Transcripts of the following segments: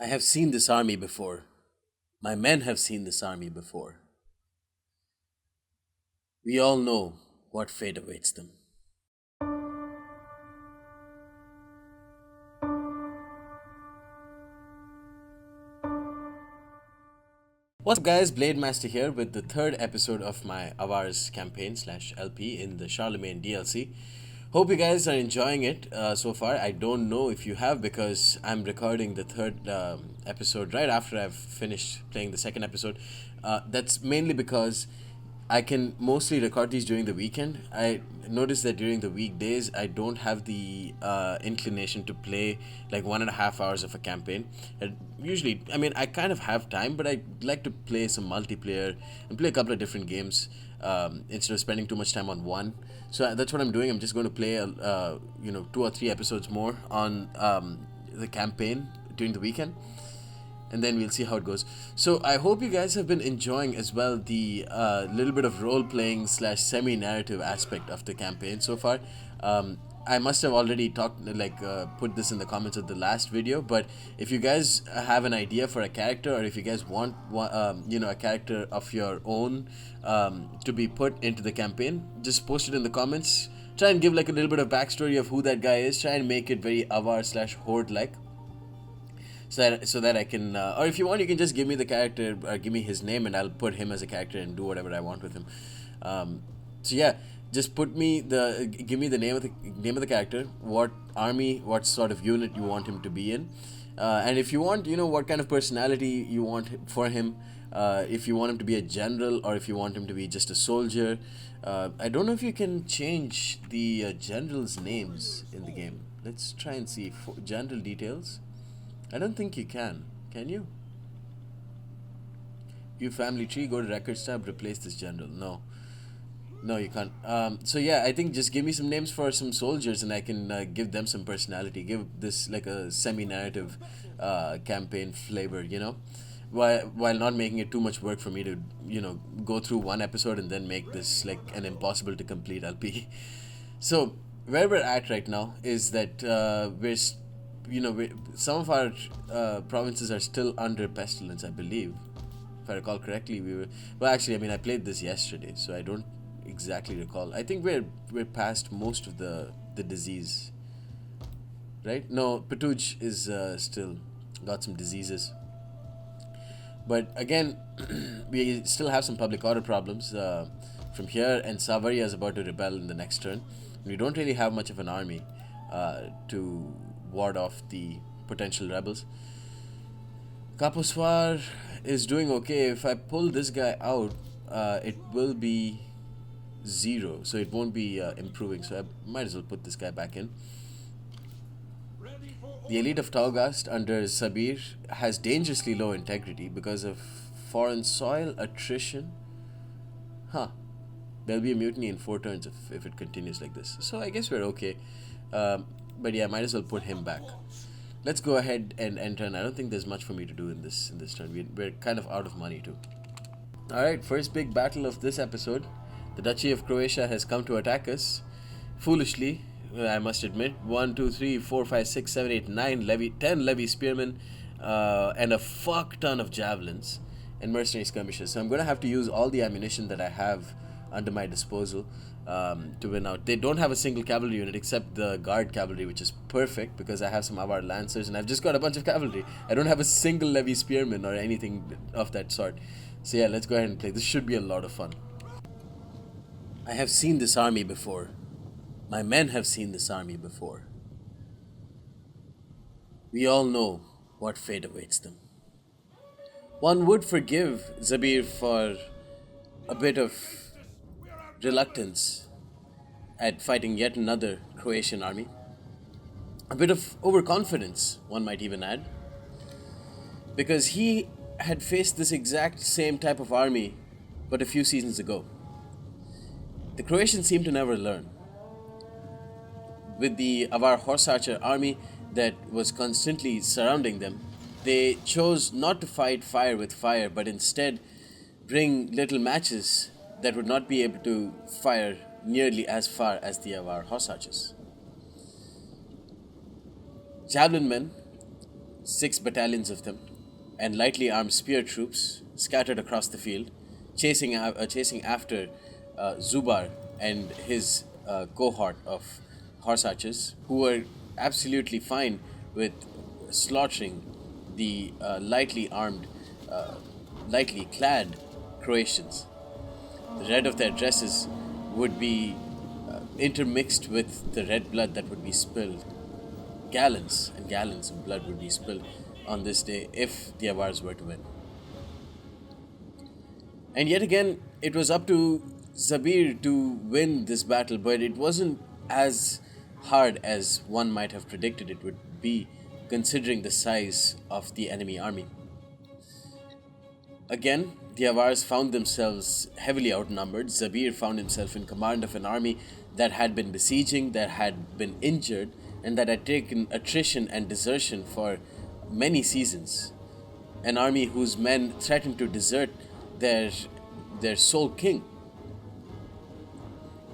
I have seen this army before. My men have seen this army before. We all know what fate awaits them. What's up, guys? Blade Master here with the third episode of my Avars campaign slash LP in the Charlemagne DLC. Hope you guys are enjoying it so far. I don't know if you have because I'm recording the third episode right after I've finished playing the second episode. That's mainly because I can mostly record these during the weekend. I noticed that during the weekdays, I don't have the inclination to play like 1.5 hours of a campaign. And usually, I mean, I kind of have time, but I like to play some multiplayer and play a couple of different games instead of spending too much time on one. So that's what I'm doing. I'm just going to play, 2 or 3 episodes more on the campaign during the weekend, and then we'll see how it goes. So I hope you guys have been enjoying as well the little bit of role playing slash semi narrative aspect of the campaign so far. I must have already put this in the comments of the last video, but if you guys have an idea for a character, or if you guys want a character of your own to be put into the campaign, just post it in the comments. Try and give like a little bit of backstory of who that guy is. Try and make it very Avar slash Horde like, so that I can, or if you want, you can just give me the character or give me his name, and I'll put him as a character and do whatever I want with him. So yeah, just give me the name of the character, what army, what sort of unit you want him to be in, and if you want, what kind of personality you want for him. If you want him to be a general or if you want him to be just a soldier. I don't know if you can change the generals' names in the game. Let's try and see. General details. I don't think you can. Can you? View family tree, go to records tab, replace this general. No. No, you can't. So yeah, I think just give me some names for some soldiers and I can give them some personality. Give this like a semi-narrative campaign flavor, while not making it too much work for me to, go through one episode and then make this like an impossible to complete LP. So where we're at right now is that some of our provinces are still under pestilence, I believe. If I recall correctly, we were. Well, actually, I mean, I played this yesterday, so I don't exactly recall. I think we're past most of the disease, right? No, Patuj is still got some diseases, but again, we still have some public order problems from here, and Savaria is about to rebel in the next turn. We don't really have much of an army to ward off the potential rebels. Kaposwar is doing okay. If I pull this guy out, it will be 0, so it won't be improving. So I might as well put this guy back in. The elite of Taugast under Szabir has dangerously low integrity because of foreign soil attrition. Huh. There'll be a mutiny in 4 turns if it continues like this. So I guess we're okay. But yeah, might as well put him back. Let's go ahead and enter. And I don't think there's much for me to do in this turn. We're kind of out of money too. Alright, first big battle of this episode. The Duchy of Croatia has come to attack us. Foolishly, I must admit. 1, 2, 3, 4, 5, 6, 7, 8, 9 10 levy spearmen, and a fuck ton of javelins and mercenary skirmishers. So I'm gonna have to use all the ammunition that I have under my disposal to win out. They don't have a single cavalry unit except the guard cavalry, which is perfect because I have some Avar lancers and I've just got a bunch of cavalry. I don't have a single levy spearman or anything of that sort. So yeah, let's go ahead and play. This should be a lot of fun. I have seen this army before. My men have seen this army before. We all know what fate awaits them. One would forgive Szabir for a bit of reluctance at fighting yet another Croatian army. A bit of overconfidence, one might even add. Because he had faced this exact same type of army but a few seasons ago. The Croatians seem to never learn. With the Avar horse archer army that was constantly surrounding them, they chose not to fight fire with fire, but instead bring little matches that would not be able to fire nearly as far as the Avar horse archers. Javelin men 6 battalions of them, and lightly armed spear troops scattered across the field, chasing after Zubar and his cohort of horse archers, who were absolutely fine with slaughtering the lightly clad Croatians. The red of their dresses would be intermixed with the red blood that would be spilled. Gallons and gallons of blood would be spilled on this day if the Avars were to win. And yet again, it was up to Szabir to win this battle, but it wasn't as hard as one might have predicted it would be, considering the size of the enemy army. Again, the Avars found themselves heavily outnumbered. Szabir found himself in command of an army that had been besieging, that had been injured, and that had taken attrition and desertion for many seasons. An army whose men threatened to desert their, their sole king.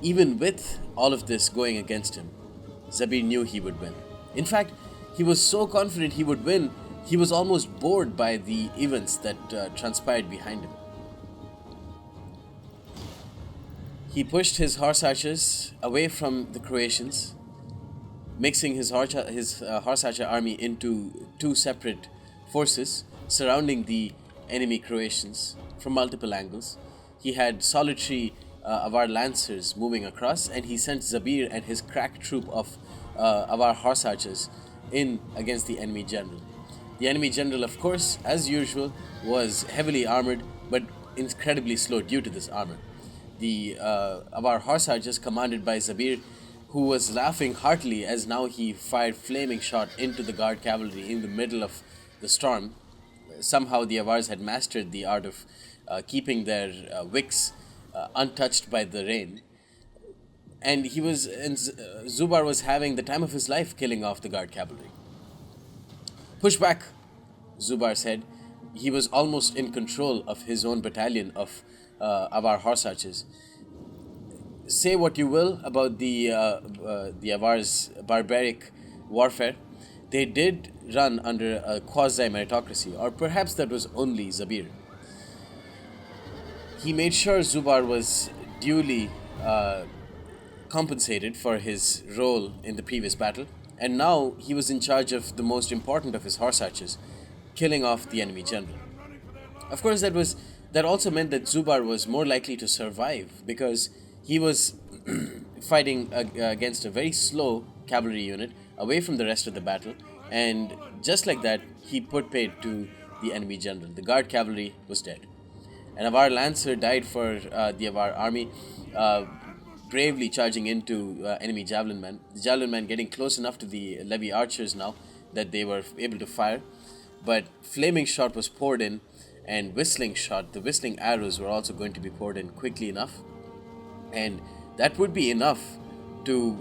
Even with all of this going against him, Szabir knew he would win. In fact, he was so confident he would win, he was almost bored by the events that transpired behind him. He pushed his horse archers away from the Croatians, mixing his horse archer army into two separate forces surrounding the enemy Croatians from multiple angles. He had solitary Avar lancers moving across, and he sent Szabir and his crack troop of Avar horse archers in against the enemy general. The enemy general, of course, as usual, was heavily armored but incredibly slow due to this armor. The Avar horse archers, commanded by Szabir, who was laughing heartily as now he fired flaming shot into the guard cavalry in the middle of the storm. Somehow the Avars had mastered the art of keeping their wicks untouched by the rain. And Zubar was having the time of his life killing off the guard cavalry. "Push back," Zubar said. He was almost in control of his own battalion of Avar horse archers. Say what you will about the Avars' barbaric warfare, they did run under a quasi-meritocracy, or perhaps that was only Szabir. He made sure Zubar was duly compensated for his role in the previous battle, and now he was in charge of the most important of his horse archers, killing off the enemy general. Of course, that also meant that Zubar was more likely to survive because he was fighting against a very slow cavalry unit away from the rest of the battle, and just like that, he put paid to the enemy general. The guard cavalry was dead. An Avar lancer died for the Avar army, bravely charging into enemy javelin men. The javelin men getting close enough to the levy archers now that they were able to fire, but flaming shot was poured in, and the whistling arrows were also going to be poured in quickly enough, and that would be enough to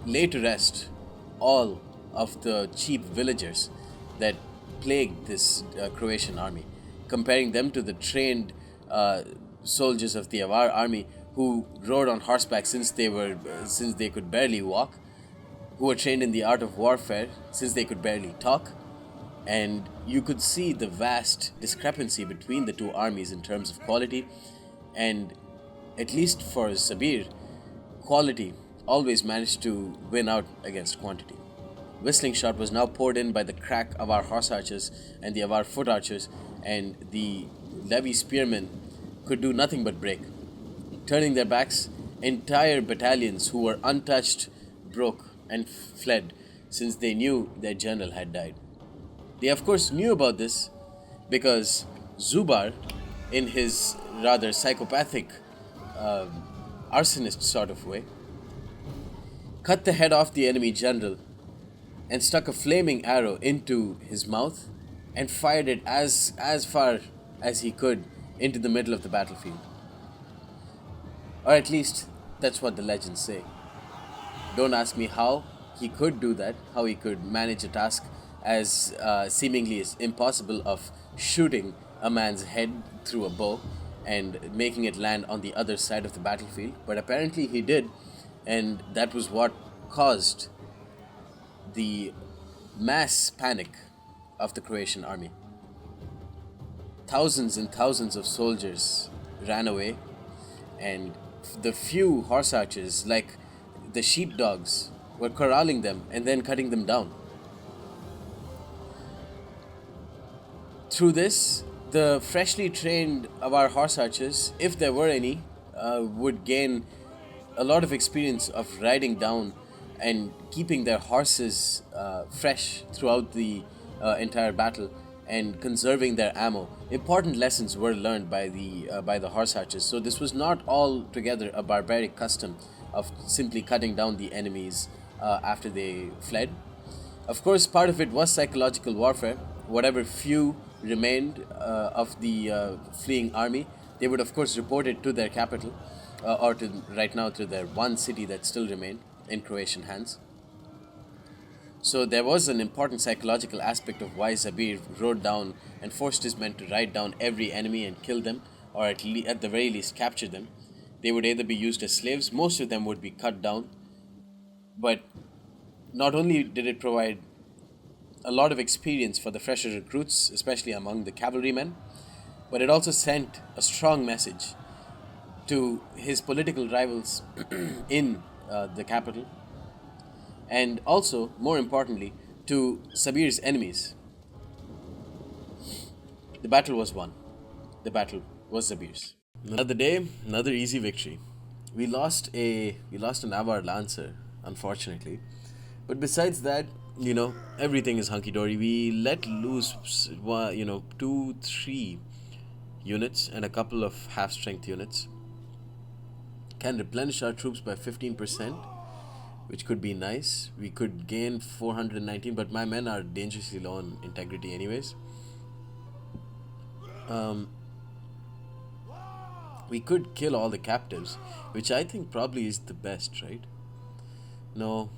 lay to rest all of the cheap villagers that plagued this Croatian army, comparing them to the trained soldiers of the Avar army who rode on horseback since they could barely walk, who were trained in the art of warfare since they could barely talk. And you could see the vast discrepancy between the two armies in terms of quality, and at least for Szabir, quality always managed to win out against quantity. Whistling shot was now poured in by the crack of our horse archers and the Avar foot archers, and the levy spearmen could do nothing but break. Turning their backs, entire battalions who were untouched broke and fled, since they knew their general had died. They of course knew about this because Zubar, in his rather psychopathic arsonist sort of way, cut the head off the enemy general and stuck a flaming arrow into his mouth and fired it as far as he could into the middle of the battlefield. Or at least, that's what the legends say. Don't ask me how he could do that, how he could manage a task as seemingly is impossible of shooting a man's head through a bow and making it land on the other side of the battlefield, but apparently he did, and that was what caused the mass panic of the Croatian army. Thousands and thousands of soldiers ran away, and the few horse archers, like the sheepdogs, were corralling them and then cutting them down. Through this, the freshly trained Avar horse archers, if there were any, would gain a lot of experience of riding down and keeping their horses fresh throughout the entire battle and conserving their ammo. Important lessons were learned by the horse archers. So this was not altogether a barbaric custom of simply cutting down the enemies after they fled. Of course, part of it was psychological warfare. Whatever few remained of the fleeing army, they would of course report it to their capital, or to right now to their one city that still remained in Croatian hands. So there was an important psychological aspect of why Szabir rode down and forced his men to ride down every enemy and kill them, or at the very least capture them. They would either be used as slaves, most of them would be cut down, but not only did it provide a lot of experience for the fresher recruits, especially among the cavalrymen, but it also sent a strong message to his political rivals in the capital, and also, more importantly, to Sabir's enemies. The battle was won. The battle was Sabir's. Another day, another easy victory. We lost an Avar lancer, unfortunately, but besides that, everything is hunky dory. We let loose, two, three units and a couple of half strength units. Can replenish our troops by 15%, which could be nice. We could gain 419, but my men are dangerously low on integrity, anyways. We could kill all the captives, which I think probably is the best, right? No.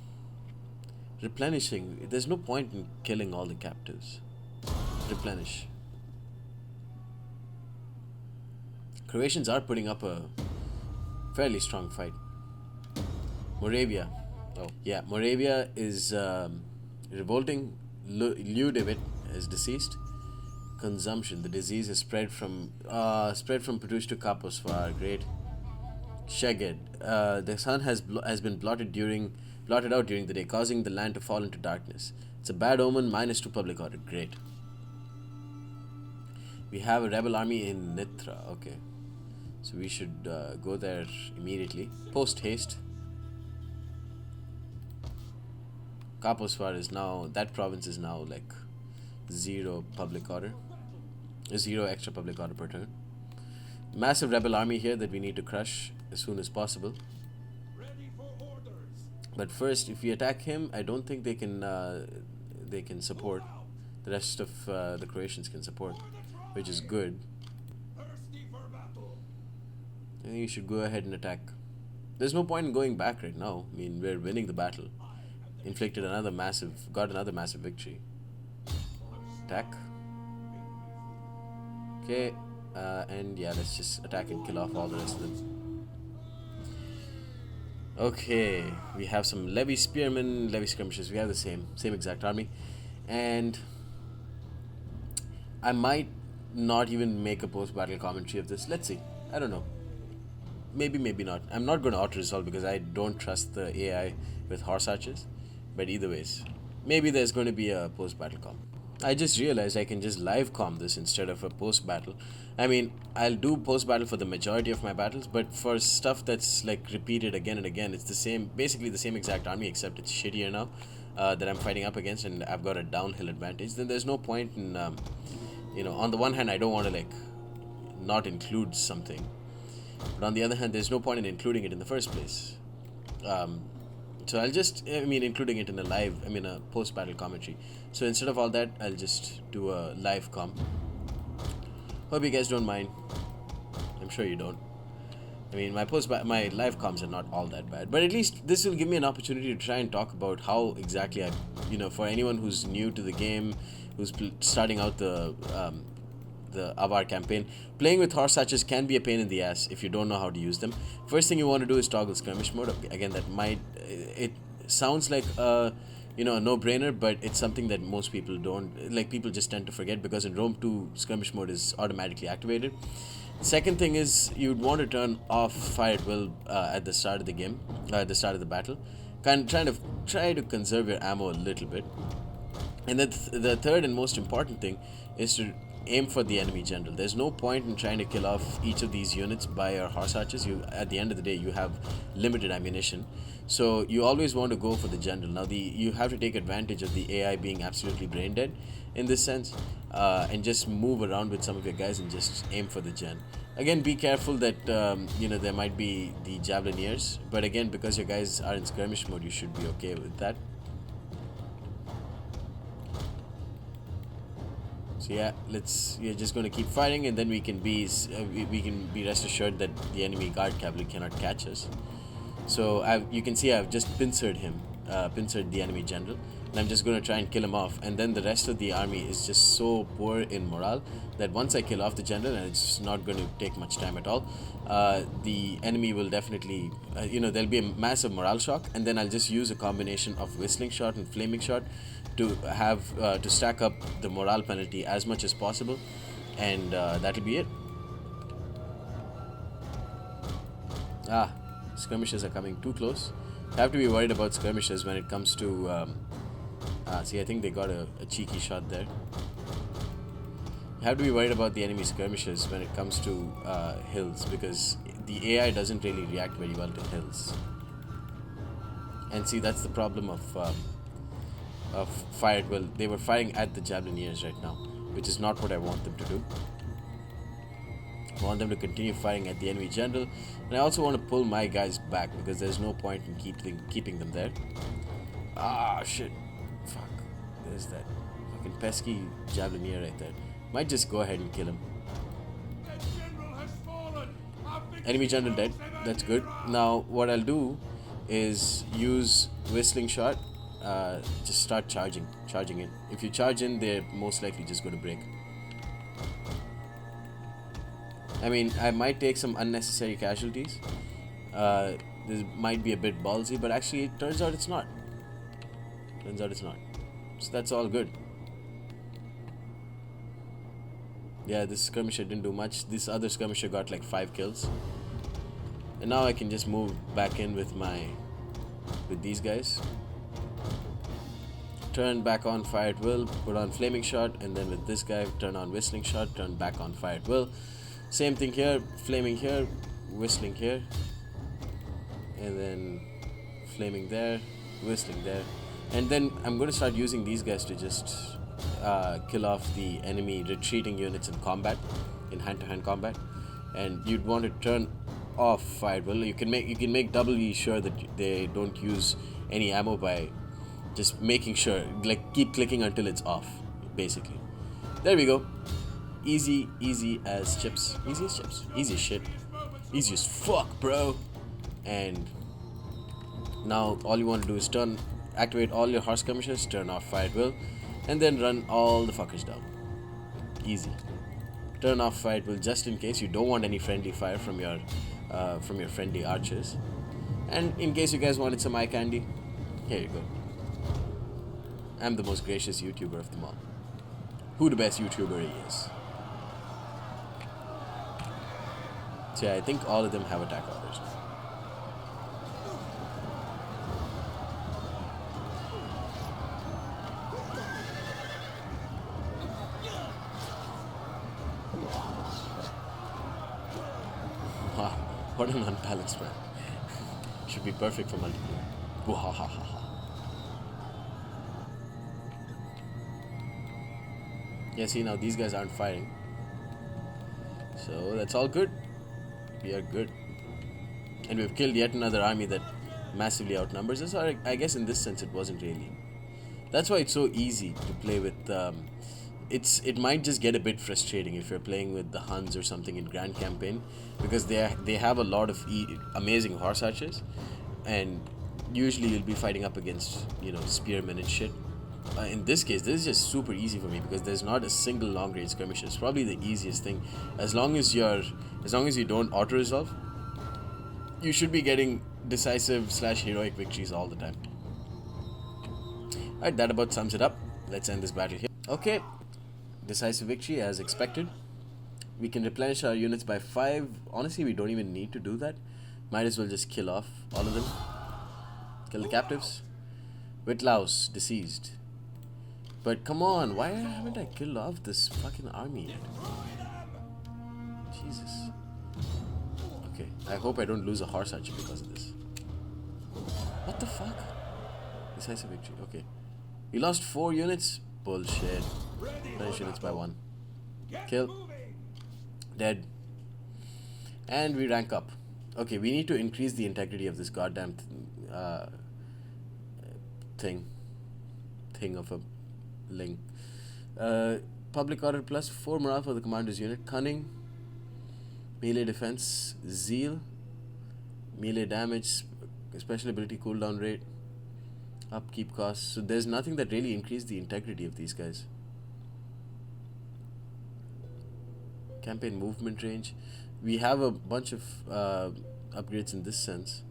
Replenishing, there's no point in killing all the captives. Replenish. Croatians are putting up a fairly strong fight. Moravia. Oh, yeah, Moravia is revolting. Ludovit is deceased. Consumption. The disease is spread from Produce to Kaposvar. Great. Szeged. The sun has been blotted out during the day, causing the land to fall into darkness. It's a bad omen. -2 public order. Great. We have a rebel army in Nitra. Okay, so we should go there immediately. Post haste. Kaposvar is now, that province is now like 0 public order, 0 extra public order per turn. Massive rebel army here that we need to crush as soon as possible. But first, if we attack him, I don't think they can support. The rest of the Croatians can support, which is good. I think you should go ahead and attack. There's no point in going back right now. I mean, we're winning the battle. Got another massive victory. Attack. Okay, and yeah, let's just attack and kill off all the rest of them. Okay, we have some levy spearmen, levy skirmishers. We have the same exact army, and I might not even make a post-battle commentary of this. Let's see. I don't know. Maybe not. I'm not going to auto-resolve because I don't trust the AI with horse archers. But either ways, maybe there's going to be a post-battle com. I just realized I can just live com this instead of a post-battle. I mean, I'll do post-battle for the majority of my battles, but for stuff that's like repeated again and again, it's basically the same exact army, except it's shittier now that I'm fighting up against, and I've got a downhill advantage. Then there's no point in, on the one hand, I don't want to like not include something, but on the other hand, there's no point in including it in the first place. So I'll just, including it in a post-battle commentary. So instead of all that, I'll just do a live com. Hope you guys don't mind. I'm sure you don't. I mean, my live comms are not all that bad. But at least this will give me an opportunity to try and talk about how exactly for anyone who's new to the game, who's starting out the Avar campaign, playing with horse archers can be a pain in the ass if you don't know how to use them. First thing you want to do is toggle skirmish mode. Again, it sounds like a a no-brainer, but it's something that most people don't like. People just tend to forget because in Rome 2 skirmish mode is automatically activated. Second thing is you'd want to turn off fire at will at the start of the game, at the start of the battle, try to conserve your ammo a little bit. And then the third and most important thing is to aim for the enemy general. There's no point in trying to kill off each of these units by your horse archers. At the end of the day, you have limited ammunition, so you always want to go for the general. Now, you have to take advantage of the AI being absolutely brain dead in this sense, and just move around with some of your guys and just aim for the gen. Again, be careful that there might be the javeliniers, but again, because your guys are in skirmish mode, you should be okay with that. So yeah, you're just going to keep fighting, and then we can be rest assured that the enemy guard cavalry cannot catch us. So you can see I've just pincered the enemy general, and I'm just going to try and kill him off. And then the rest of the army is just so poor in morale that once I kill off the general, and it's not going to take much time at all, the enemy will definitely, there'll be a massive morale shock, and then I'll just use a combination of whistling shot and flaming shot to have to stack up the morale penalty as much as possible, and that'll be it. Skirmishers are coming too close. I have to be worried about skirmishers when it comes to see, I think they got a cheeky shot there. You have to be worried about the enemy skirmishers when it comes to hills, because the AI doesn't really react very well to hills. And see, that's the problem of fire. Well, they were firing at the javeliniers right now, which is not what I want them to do. I want them to continue firing at the enemy general, and I also want to pull my guys back because there's no point in keeping them there. Shit. Fuck. There's that fucking pesky javelinier right there. Might just go ahead and kill him. Enemy general dead. That's good. Now what I'll do is use whistling shot. Just start charging in. If you charge in, they're most likely just going to break. I mean, I might take some unnecessary casualties. This might be a bit ballsy, but actually it turns out it's not. So that's all good. Yeah, this skirmisher didn't do much. This other skirmisher got like 5 kills. And now I can just move back in with these guys. Turn back on fire at will, put on flaming shot, and then with this guy, turn on whistling shot, turn back on fire at will. Same thing here, flaming here, whistling here, and then flaming there, whistling there. And then I'm going to start using these guys to just kill off the enemy retreating units in combat, in hand-to-hand combat. And you'd want to turn off fire at will. You can make doubly sure that they don't use any ammo by just making sure, like, keep clicking until it's off, basically. There we go. Easy as chips. Easy as chips. Easy as shit. Easy as fuck, bro. And now all you want to do is activate all your horse skirmishers, turn off fire at will, and then run all the fuckers down. Easy. Turn off fire at will just in case you don't want any friendly fire from your friendly archers. And in case you guys wanted some eye candy, here you go. I'm the most gracious YouTuber of them all. Who the best YouTuber he is? So yeah, I think all of them have attack orders. Wow, what an unbalanced man. Should be perfect for multiplayer. Yeah, see, now these guys aren't firing. So that's all good. We are good. And we've killed yet another army that massively outnumbers us. Or I guess in this sense it wasn't really. That's why it's so easy to play with. It might just get a bit frustrating if you're playing with the Huns or something in Grand Campaign, because they have a lot of amazing horse archers, and usually you'll be fighting up against spearmen and shit. In this case, this is just super easy for me because there's not a single long range skirmisher. It's probably the easiest thing. As long as you don't auto resolve, you should be getting decisive / heroic victories all the time. Alright, that about sums it up. Let's end this battle here. Okay, decisive victory as expected. We can replenish our units by 5. Honestly, we don't even need to do that. Might as well just kill off all of them. Kill the captives. Whitlaus, deceased. But come on, why haven't I killed off this fucking army yet? Jesus. Okay, I hope I don't lose a horse archer because of this. What the fuck? Decisive victory, okay. We lost 4 units? Bullshit. Finish units by 1. Kill. Dead. And we rank up. Okay, we need to increase the integrity of this goddamn thing of a ling. Public order plus 4 morale for the commander's unit. Cunning. Melee defense. Zeal. Melee damage. Special ability cooldown rate. Upkeep costs. So there's nothing that really increased the integrity of these guys. Campaign movement range. We have a bunch of upgrades in this sense.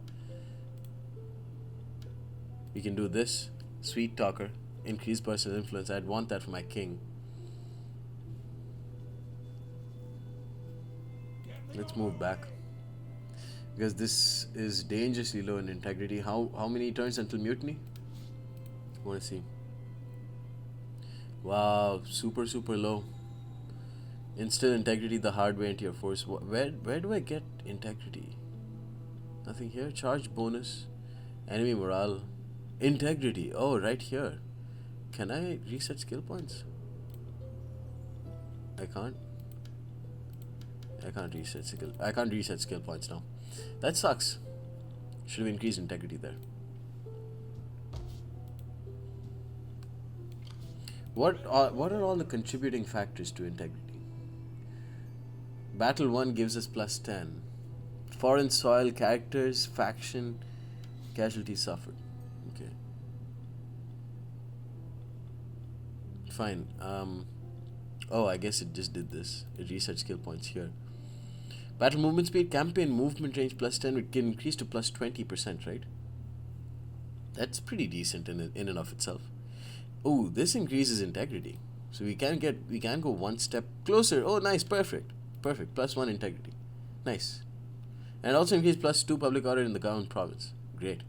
We can do this. Sweet talker. Increase personal influence. I'd want that for my king. Let's move back. Because this is dangerously low in integrity. How many turns until mutiny? I want to see. Wow, super low. Instill integrity the hard way into your force. Where do I get integrity? Nothing here. Charge bonus. Enemy morale. Integrity. Oh, right here. Can I reset skill points? I can't. I can't reset skill points now. That sucks. Should have increased integrity there. What are all the contributing factors to integrity? Battle 1 gives us plus 10. Foreign soil, characters, faction, casualties suffered. Okay. Fine. Oh, I guess it just did this. It reset skill points here. Battle movement speed, campaign movement range plus 10. It can increase to plus 20%, right? That's pretty decent in and of itself. Oh, this increases integrity. So we can go one step closer. Oh, nice, perfect. Plus 1 integrity. Nice. And also increase plus 2 public order in the Khadan province. Great.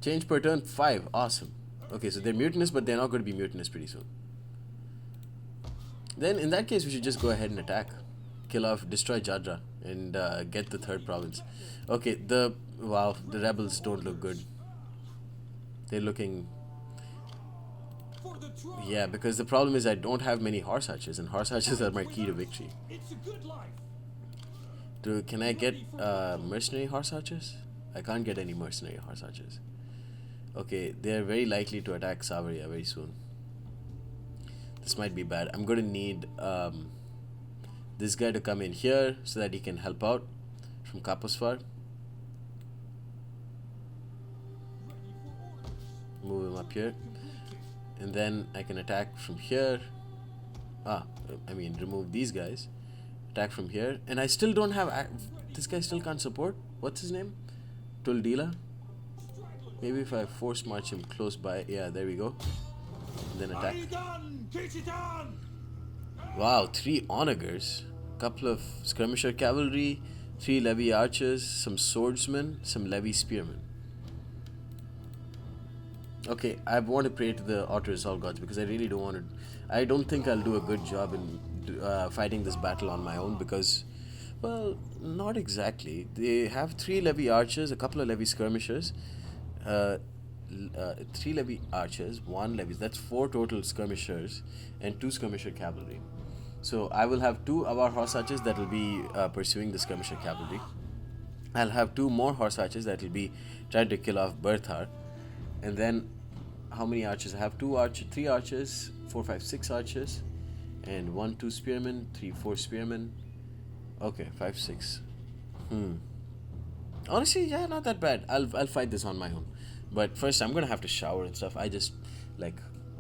Change per turn 5. Awesome. Okay, so they're mutinous, but they're not going to be mutinous pretty soon. Then in that case, we should just go ahead and attack. Kill off, destroy Jadra, and get the 3rd province. Okay, the rebels don't look good. They're looking... Yeah, because the problem is I don't have many horse archers, and horse archers are my key to victory. Can I get mercenary horse archers? I can't get any mercenary horse archers. Okay, they're very likely to attack Szabir very soon. This might be bad. I'm going to need this guy to come in here so that he can help out from Kaposvar. Move him up here. And then I can attack from here. Remove these guys. Attack from here. And I still don't have... this guy still can't support. What's his name? Tuldila. Maybe if I force march him close by. Yeah, there we go. And then attack. Wow, 3 onagers. Couple of skirmisher cavalry. 3 levy archers. Some swordsmen. Some levy spearmen. Okay, I want to pray to the auto-resolve gods because I really don't want to... I don't think I'll do a good job in fighting this battle on my own because... Well, not exactly. They have 3 levy archers, a couple of levy skirmishers. 3 levy archers, 1 levy... That's 4 total skirmishers and 2 skirmisher cavalry. So I will have 2 Avar horse archers that will be pursuing the skirmisher cavalry. I'll have 2 more horse archers that will be trying to kill off Berthar. And then, how many archers? I have 3 archers, 4, 5, 6 archers, and 1, 2 spearmen, 3, 4 spearmen. Okay, 5, 6. Honestly, yeah, not that bad. I'll fight this on my own. But first, I'm gonna have to shower and stuff. I just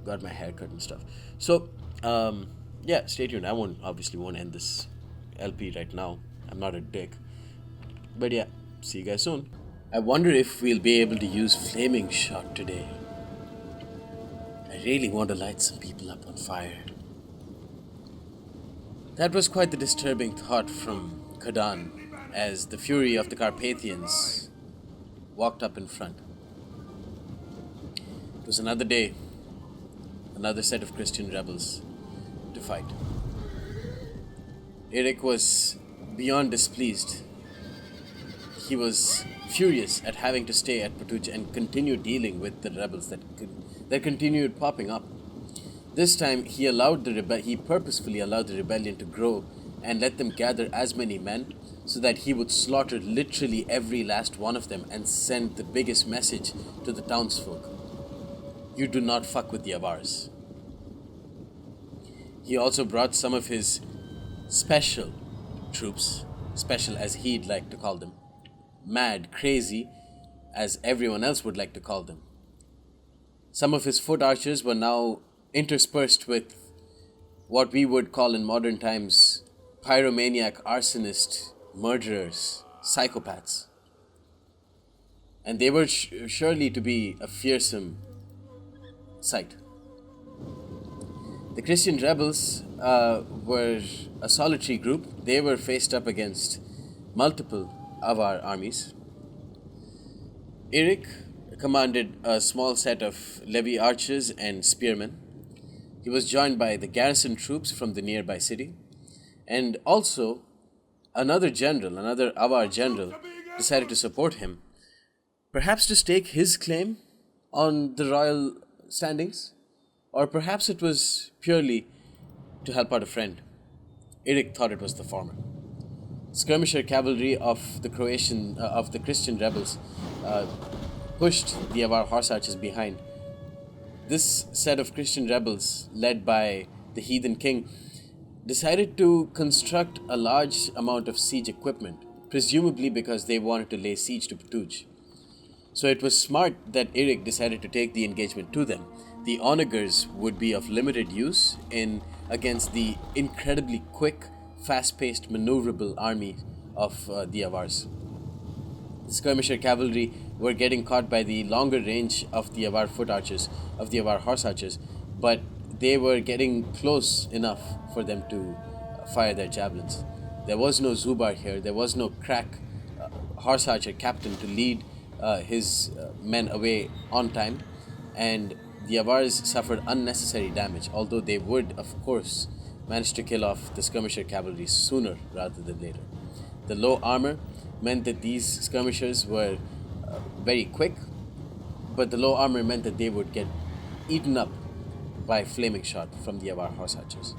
got my hair cut and stuff. So, yeah, stay tuned. I obviously won't end this LP right now. I'm not a dick. But yeah, see you guys soon. I wonder if we'll be able to use flaming shot today. I really want to light some people up on fire. That was quite the disturbing thought from Khadan as the fury of the Carpathians walked up in front. It was another day, another set of Christian rebels to fight. Eric was beyond displeased. He was furious at having to stay at Patuj and continue dealing with the rebels that continued popping up. This time, he purposefully allowed the rebellion to grow and let them gather as many men so that he would slaughter literally every last one of them and send the biggest message to the townsfolk. You do not fuck with the Avars. He also brought some of his special troops, special as he'd like to call them, mad, crazy, as everyone else would like to call them. Some of his foot archers were now interspersed with what we would call in modern times pyromaniac, arsonist, murderers, psychopaths. And they were surely to be a fearsome sight. The Christian rebels were a solitary group. They were faced up against multiple Avar armies. Eric commanded a small set of levy archers and spearmen. He was joined by the garrison troops from the nearby city, and also another Avar general, decided to support him, perhaps to stake his claim on the royal standings, or perhaps it was purely to help out a friend. Eric thought it was the former. Skirmisher cavalry of the Christian rebels pushed the Avar horse archers behind. This set of Christian rebels, led by the heathen king, decided to construct a large amount of siege equipment, presumably because they wanted to lay siege to Patuj. So it was smart that Eric decided to take the engagement to them. The onagers would be of limited use against the incredibly quick, fast-paced, maneuverable army of the Avars. The skirmisher cavalry were getting caught by the longer range of the Avar horse archers, but they were getting close enough for them to fire their javelins. There was no Zubar here. There was no crack horse archer captain to lead his men away on time, and the Avars suffered unnecessary damage, although they would, of course, manage to kill off the skirmisher cavalry sooner rather than later. The low armor meant that these skirmishers were very quick, but the low armor meant that they would get eaten up by flaming shot from the Avar horse archers.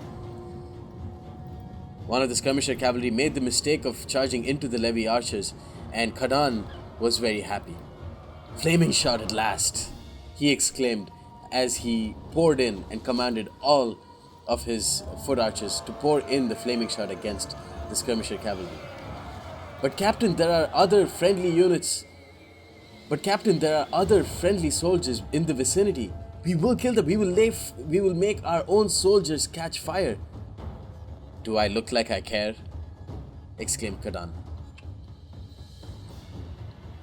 One of the skirmisher cavalry made the mistake of charging into the levy archers, and Khadan was very happy. "Flaming shot at last," he exclaimed as he poured in and commanded all of his foot archers to pour in the flaming shot against the skirmisher cavalry. But Captain, there are other friendly soldiers in the vicinity. We will kill them. We will make our own soldiers catch fire." "Do I look like I care?" exclaimed Khadan.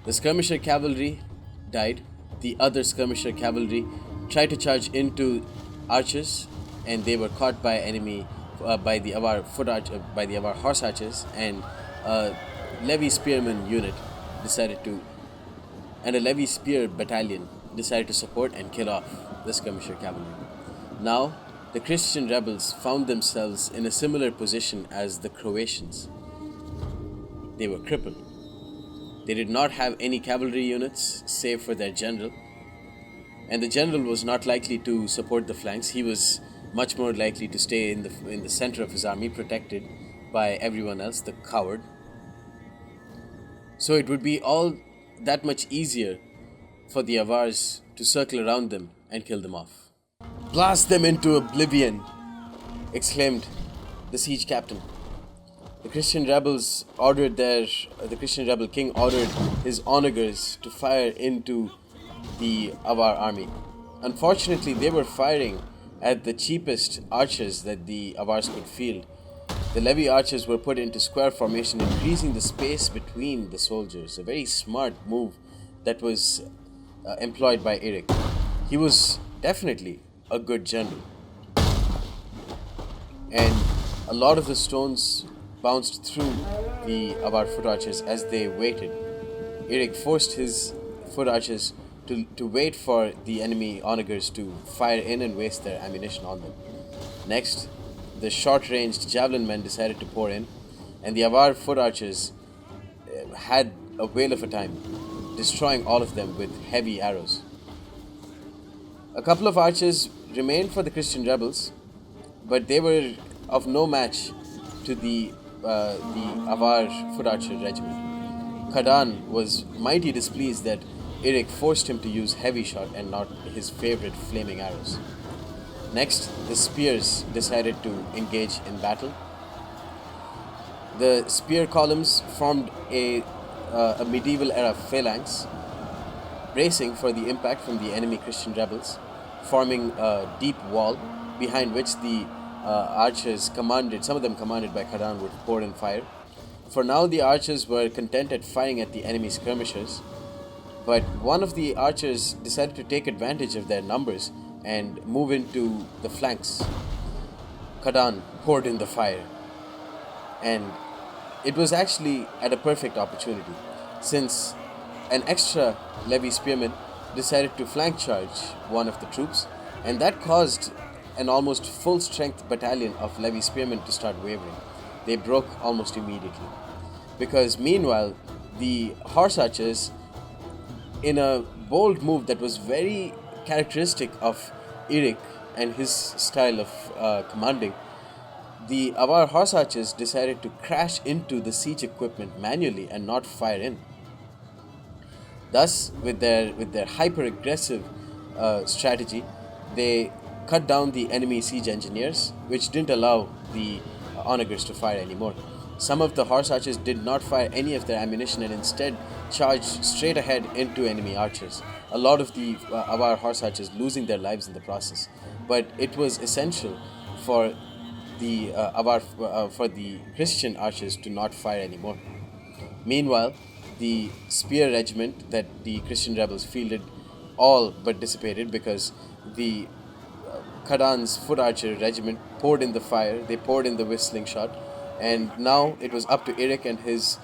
The skirmisher cavalry died. The other skirmisher cavalry tried to charge into archers, and they were caught by by the Avar horse archers, and a levy spearman unit and a levy spear battalion decided to support and kill off the skirmisher cavalry. Now, the Christian rebels found themselves in a similar position as the Croatians. They were crippled. They did not have any cavalry units save for their general, and the general was not likely to support the flanks. He was much more likely to stay in the center of his army, protected by everyone else, the coward. So it would be all that much easier for the Avars to circle around them and kill them off. "Blast them into oblivion," exclaimed the siege captain. The Christian rebel king ordered his onagers to fire into the Avar army. Unfortunately, they were firing at the cheapest archers that the Avars could field. The levy archers were put into square formation, increasing the space between between the soldiers, a very smart move that was employed by Eric. He was definitely a good general, and a lot of the stones bounced through the Avar foot archers as they waited. Eric forced his foot archers to wait for the enemy onagers to fire in and waste their ammunition on them. Next, the short ranged javelin men decided to pour in, and the Avar foot archers had a whale of a time, destroying all of them with heavy arrows. A couple of archers remained for the Christian rebels, but they were of no match to the Avar foot archer regiment. Khadan was mighty displeased that Eric forced him to use heavy shot and not his favorite flaming arrows. Next, the spears decided to engage in battle. The spear columns formed a medieval era phalanx, bracing for the impact from the enemy Christian rebels, forming a deep wall behind which the archers commanded, some of them commanded by Khadan, would pour in fire. For now, the archers were content at firing at the enemy skirmishers, but one of the archers decided to take advantage of their numbers and move into the flanks. Khadan poured in the fire, and it was actually at a perfect opportunity, since an extra levy spearman decided to flank charge one of the troops, and that caused an almost full strength battalion of levy spearmen to start wavering. They broke almost immediately. Because meanwhile, the horse archers, in a bold move that was very characteristic of Eric and his style of commanding, the Avar horse archers decided to crash into the siege equipment manually and not fire in. Thus, with their hyper aggressive strategy, they cut down the enemy siege engineers, which didn't allow the onagers to fire anymore. Some of the horse archers did not fire any of their ammunition and instead charged straight ahead into enemy archers. A lot of the Avar horse archers losing their lives in the process. But it was essential for the for the Christian archers to not fire anymore. Meanwhile, the spear regiment that the Christian rebels fielded all but dissipated because the Khadan's foot archer regiment poured in the fire, they poured in the whistling shot, and now it was up to Eric and his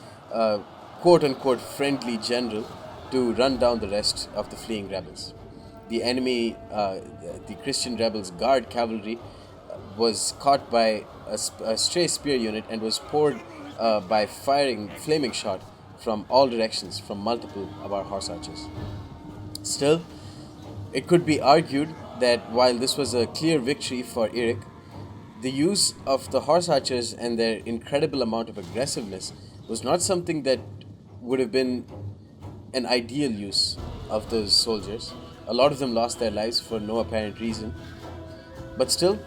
quote unquote friendly general to run down the rest of the fleeing rebels. The enemy, the Christian rebels' guard cavalry, was caught by a stray spear unit and was poured by firing flaming shot from all directions from multiple of our horse archers. Still, it could be argued that while this was a clear victory for Eric, the use of the horse archers and their incredible amount of aggressiveness was not something that would have been an ideal use of those soldiers. A lot of them lost their lives for no apparent reason. But still,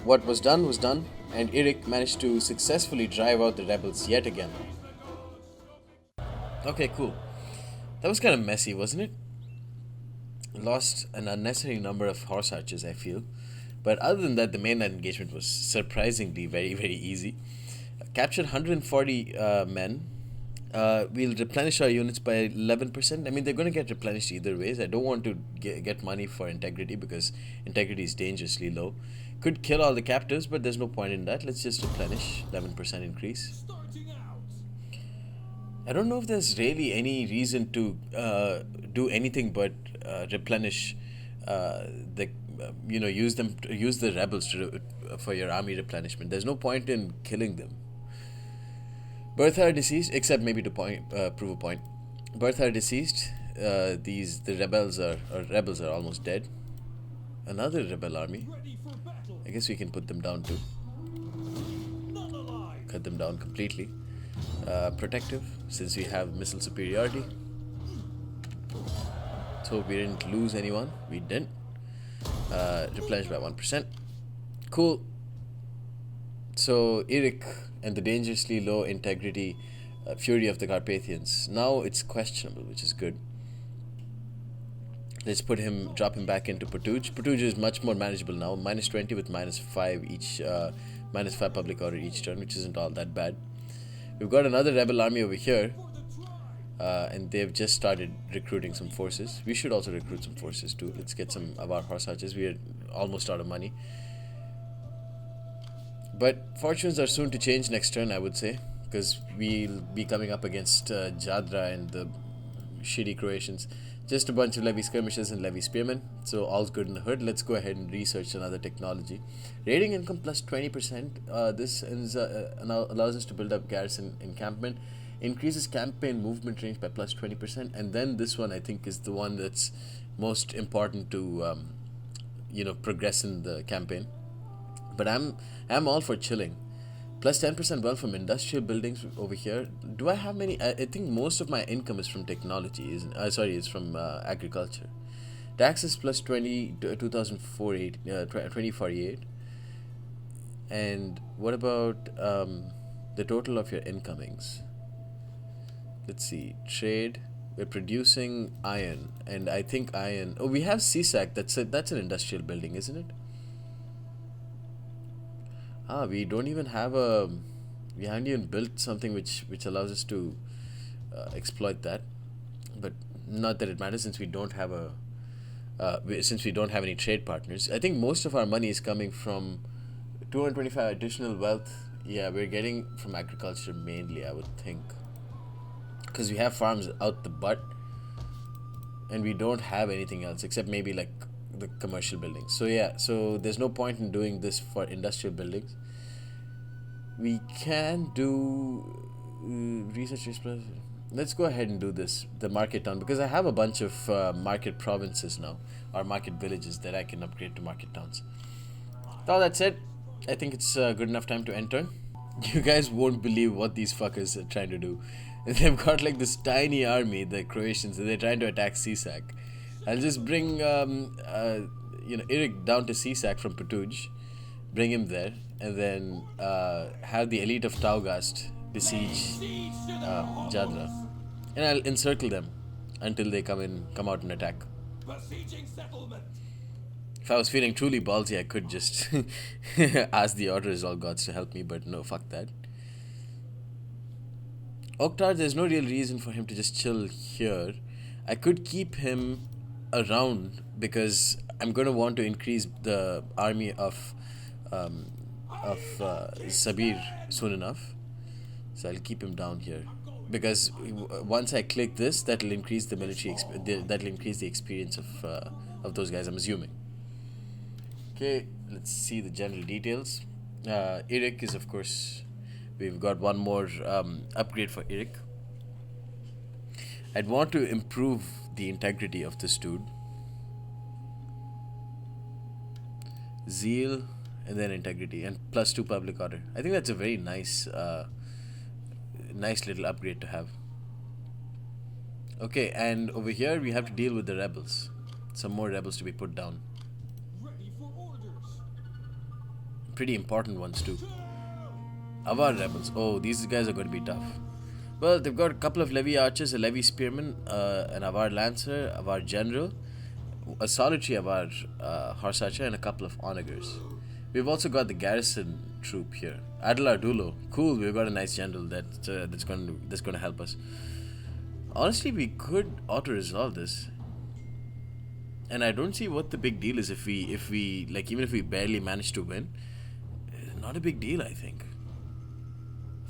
what was done, and Eric managed to successfully drive out the rebels yet again. Okay, cool. That was kind of messy, wasn't it? Lost an unnecessary number of horse archers, I feel. But other than that, the mainline engagement was surprisingly very, very easy. Captured 140 men. We'll replenish our units by 11%. I mean, they're going to get replenished either ways. I don't want to get money for integrity because integrity is dangerously low. Could kill all the captives, but there's no point in that. Let's just replenish. 11% increase. I don't know if there's really any reason to do anything but replenish use the rebels for your army replenishment. There's no point in killing them. Bertha are deceased, except maybe to prove a point. Bertha are deceased. The rebels are almost dead. Another rebel army. I guess we can put them down too. Cut them down completely. Protective, since we have missile superiority. So we didn't lose anyone. We didn't. Replenished by 1%. Cool. So Eric and the dangerously low integrity fury of the Carpathians. Now it's questionable, which is good. Let's drop him back into Portuge. Portuge is much more manageable now. -20 with -5 each, -5 public order each turn, which isn't all that bad. We've got another rebel army over here, and they've just started recruiting some forces. We should also recruit some forces too. Let's get some Avar horse archers. We are almost out of money. But fortunes are soon to change next turn, I would say, because we'll be coming up against Jadra and the shitty Croatians. Just a bunch of levy skirmishers and levy spearmen, so all's good in the hood. Let's go ahead and research another technology. Raiding income plus 20%. This allows us to build up garrison encampment. Increases campaign movement range by plus 20%. And then this one, I think, is the one that's most important to, progress in the campaign. But I'm all for chilling. Plus 10% wealth from industrial buildings over here. Do I have many? I think most of my income is from technology. It's from agriculture. Taxes plus 2048. And what about the total of your incomings? Let's see. Trade. We're producing iron, and I think iron. Oh, we have CSAC. That's an industrial building, isn't it? We don't even have we haven't even built something which allows us to exploit that, but not that it matters since we don't have since we don't have any trade partners. I think most of our money is coming from 225 additional wealth. Yeah, we're getting from agriculture mainly, I would think, because we have farms out the butt, and we don't have anything else except maybe like the commercial buildings. So yeah, so there's no point in doing this for industrial buildings. We can do research express. Let's go ahead and do this, the market town, because I have a bunch of market provinces now, or market villages that I can upgrade to market towns. All that said, I think it's good enough time to end turn. You guys won't believe what these fuckers are trying to do. They've got like this tiny army, the Croatians, and they're trying to attack CSAC. I'll just bring Eric down to CSAC from Patuj, bring him there, and then have the elite of Taugast besiege Jadra, and I'll encircle them until they come out and attack. If I was feeling truly ballsy, I could just ask the Order Resolve gods to help me, but no, fuck that. Oktar, there's no real reason for him to just chill here. I could keep him around because I'm going to want to increase the army of Szabir soon enough. So I'll keep him down here because once I click this, that'll increase the military. That'll increase the experience of those guys, I'm assuming. Okay, let's see the general details. Eric is, of course, we've got one more upgrade for Eric. I'd want to improve the integrity of this dude. Zeal and then integrity and plus 2 public order. I think that's a very nice little upgrade to have. Okay, and over here we have to deal with the rebels. Some more rebels to be put down. Pretty important ones too. Avar rebels. Oh, these guys are going to be tough. Well, they've got a couple of levy archers, a levy spearman, an Avar lancer, Avar general, a solitary Avar horse archer, and a couple of onagers. We've also got the garrison troop here. Attila Dulo. Cool, we've got a nice general that's going to help us. Honestly, we could auto-resolve this. And I don't see what the big deal is if we like, even if we barely manage to win. Not a big deal, I think.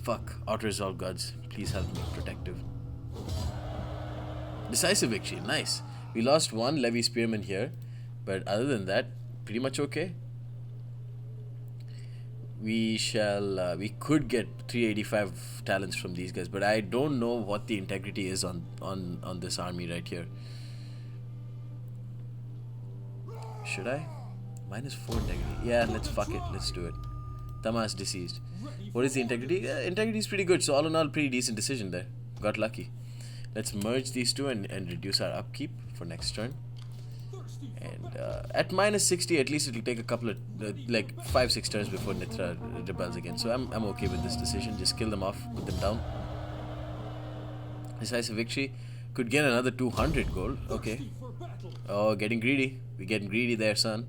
Fuck, auto-resolve gods. Please help me, protective. Decisive victory, nice. We lost one levy spearman here, but other than that, pretty much okay. We could get 385 talents from these guys, but I don't know what the integrity is on this army right here. Should I? -4 integrity. Yeah, let's fuck it. Let's do it. Tamas deceased. What is the integrity? Integrity is pretty good. So all in all, pretty decent decision there. Got lucky. Let's merge these two and reduce our upkeep for next turn. And at -60, at least it'll take a couple of 5-6 turns before Nitra rebels again. So I'm okay with this decision. Just kill them off, put them down. Decisive victory. Could get another 200 gold. Okay. Oh, getting greedy. We're getting greedy there, son.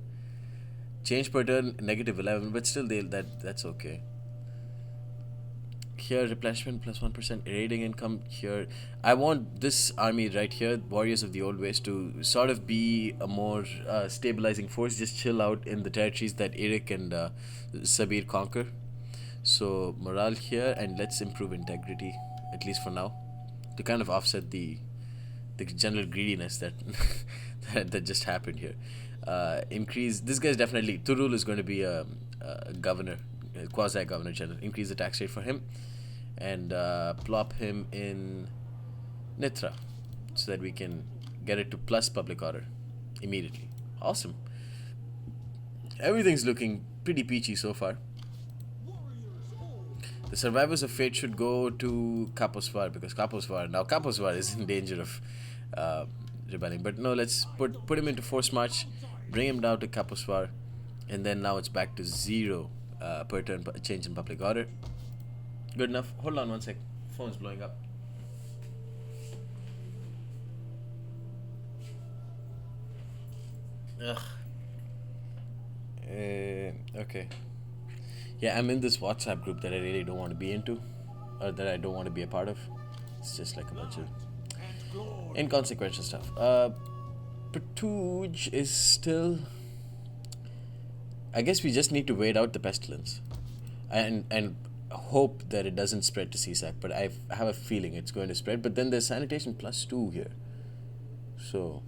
Change per turn -11, but still that's okay. Here, replenishment plus 1% raiding income. Here, I want this army right here, Warriors of the Old Ways, to sort of be a more stabilizing force. Just chill out in the territories that Eric and Szabir conquer. So morale here, and let's improve integrity, at least for now, to kind of offset the general greediness that that just happened here. Increase, this guy's definitely, Turul is going to be a governor, quasi governor general. Increase the tax rate for him, and plop him in Nitra, so that we can get it to plus public order immediately. Awesome. Everything's looking pretty peachy so far. The survivors of fate should go to Kaposvar, because Kaposvar is in danger of rebelling. But no, let's put him into force march, bring him down to Kaposvar, and then now it's back to 0 per turn change in public order. Good enough. Hold on one sec. Phone's blowing up. Ugh. Okay. Yeah, I'm in this WhatsApp group that I really don't want to be into, or that I don't want to be a part of. It's just like a bunch of inconsequential stuff. Patuj is still. I guess we just need to wait out the pestilence, and hope that it doesn't spread to CSAC. But I have a feeling it's going to spread. But then there's sanitation +2 here, so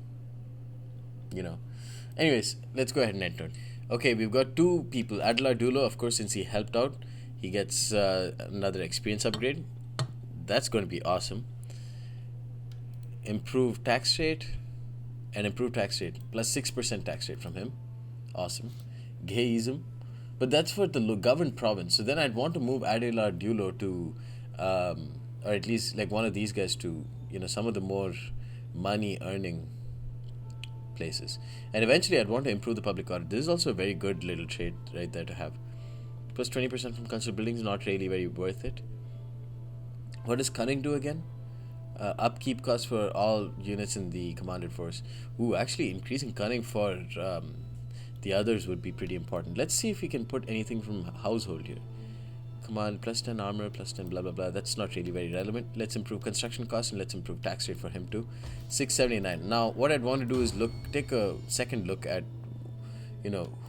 Anyways, let's go ahead and enter. Okay, we've got 2 people. Attila Dulo, of course, since he helped out, he gets another experience upgrade. That's going to be awesome. Improved tax rate, and improved tax rate, plus 6% tax rate from him. Awesome. Gayism. But that's for the governed province. So then I'd want to move Attila Dulo to, or at least like one of these guys to, some of the more money earning places. And eventually I'd want to improve the public order. This is also a very good little trait right there to have. Plus 20% from cultural buildings, not really very worth it. What does cunning do again? Upkeep costs for all units in the commanded force. Ooh, actually increasing cunning for the others would be pretty important. Let's see if we can put anything from household here. Command plus 10 armor, plus 10 blah blah blah. That's not really very relevant. Let's improve construction costs, and let's improve tax rate for him too. 679. Now what I'd want to do is take a second look at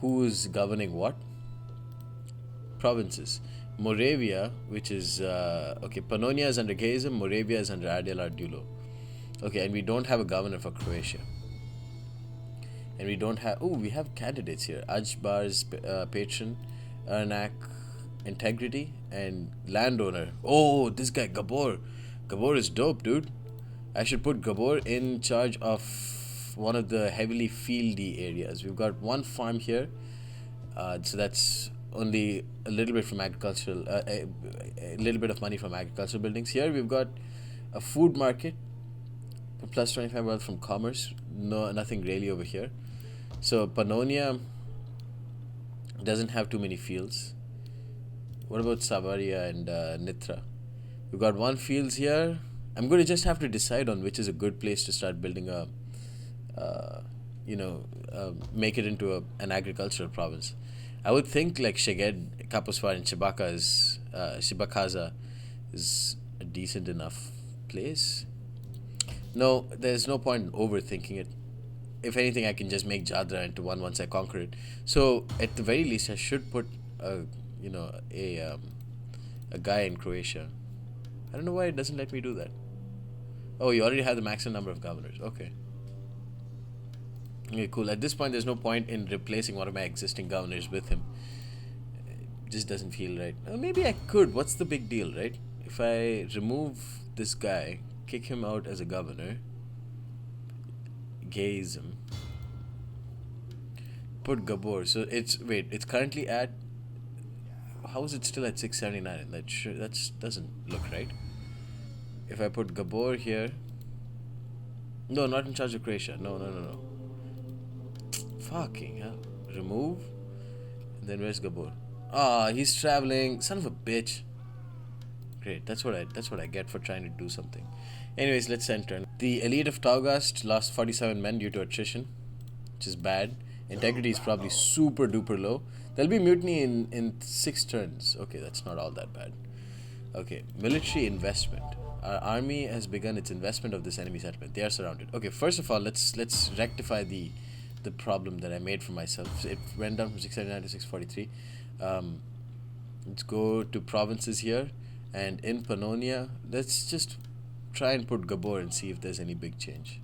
who's governing what provinces. Moravia, which is Pannonia is under Gayism, Moravia is under Attila Dulo. Okay, and we don't have a governor for Croatia. And we don't have we have candidates here. Ajbar's patron, Ernak, integrity, and landowner. Oh, this guy Gabor. Gabor is dope, dude. I should put Gabor in charge of one of the heavily fieldy areas. We've got 1 farm here, so that's only a little bit from agricultural, a little bit of money from agricultural buildings. Here we've got a food market, plus 25 wealth from commerce. No, nothing really over here. So Pannonia doesn't have too many fields. What about Savaria and Nitra? We've got 1 fields here. I'm going to just have to decide on which is a good place to start building make it into an agricultural province. I would think like Szeged, Kaposvar, and Shibakaza is a decent enough place. No, there's no point in overthinking it. If anything, I can just make Jadra into one once I conquer it. So at the very least, I should put a guy in Croatia. I don't know why it doesn't let me do that. Oh, you already have the maximum number of governors. Okay, cool. At this point, there's no point in replacing one of my existing governors with him. It just doesn't feel right. Maybe I could. What's the big deal, right? If I remove this guy, kick him out as a governor, Gayism, put Gabor. So it's currently at. How is it still at 679? That doesn't look right. If I put Gabor here, no, not in charge of Croatia. No. Fucking hell. Remove. And then where's Gabor? He's traveling. Son of a bitch. Great. That's what I get for trying to do something. Anyways, let's enter. The elite of Taugast lost 47 men due to attrition, which is bad. Integrity is probably super duper low. There'll be mutiny in 6 turns. Okay, that's not all that bad. Okay, military investment. Our army has begun its investment of this enemy settlement. They are surrounded. Okay, first of all, let's rectify the problem that I made for myself. It went down from 679 to 643. Let's go to provinces here, and in Pannonia, let's just try and put Gabor and see if there's any big change.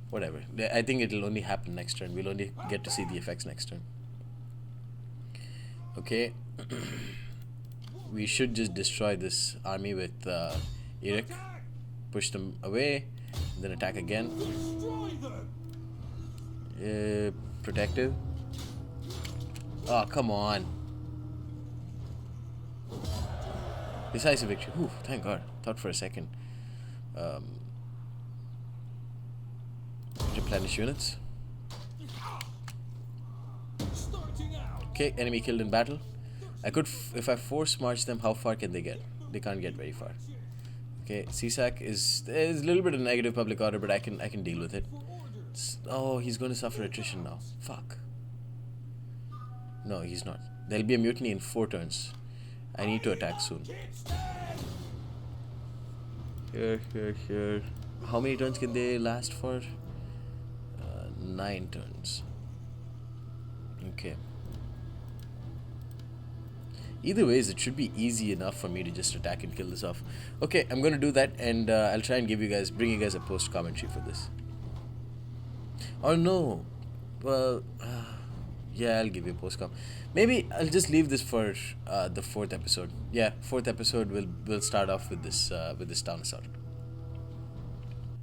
Whatever. I think it'll only happen next turn. We'll only get to see the effects next turn. Okay. We should just destroy this army with Eric. Push them away, then attack again. Protective. Oh, come on. Decisive victory. Whew, thank God. Thought for a second. Replenish units. Okay, enemy killed in battle. I could, if I force march them, how far can they get? They can't get very far. Okay, CSAC is a little bit of negative public order, but I can deal with it. Oh, he's going to suffer attrition now. Fuck. No, he's not. There'll be a mutiny in 4 turns. I need to attack soon. Here. How many turns can they last for? 9 turns. Okay. Either ways, it should be easy enough for me to just attack and kill this off. Okay, I'm going to do that, and I'll try and bring you guys a post commentary for this. Oh no, well, yeah, I'll give you a post com. Maybe I'll just leave this for the 4th episode. Yeah, 4th episode will start off with this town assault.